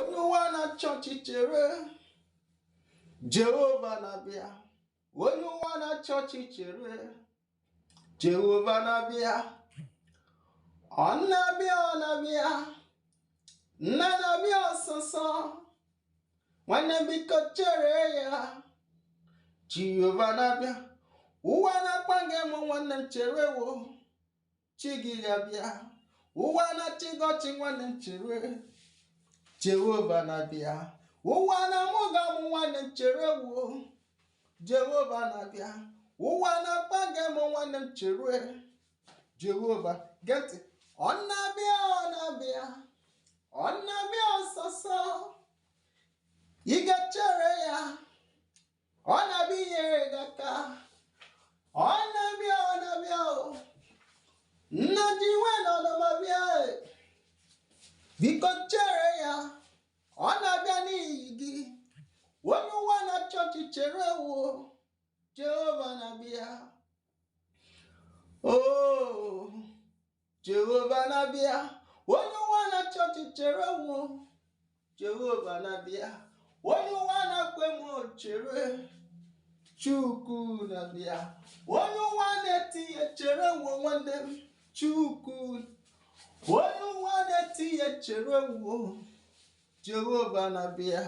Onye ụwa na-achọ ọchịchịrị, Jehova na-abịa. Onye ụwa na-achọ ọchịchịrị, Jehova na-abịa. Ọ na-abịa, ọ na-abịa, nna na-abịa ọsọsọ. Nwanne biko chere ya, Jehova na-abịa. Ụwa na-akpa gị mụ nwanne m chere wo, chi gị ga-abịa. Ụwa na-achị gị ọchị nwanne m chere, Jehova na-abịa. Ụwa na-amụga mụ nwanne m chere wo, Jehova na-abịa. Ụwa na-akpa gị mụ nwanne m chere, Jehova get it. Ọ na-abịa, ọ na-abịa, ọ na-abịa ọsọsọ. Ị ga-chere ya, ọ na-abịa inyere gị aka. Ọ na-abịa, ọ na-abịa o. Nna ji nwe n'ọnọmabịa. Biko chere ya, ọ na-abịa n'ihi gị. Onye ụwa na-achọ ọchịchịrị wo, Jehova na-abịa. Oh, Jehova na-abịa. Onye ụwa na-achọ ọchịchịrị wo, Jehova na-abịa. Onye ụwa na-akwe m chere, Chukwu na-abịa. Onye ụwa na-etinye chere wo nwanne m, Chukwu. Onye ụwa na-etinye chere wo, Jehova na-abịa.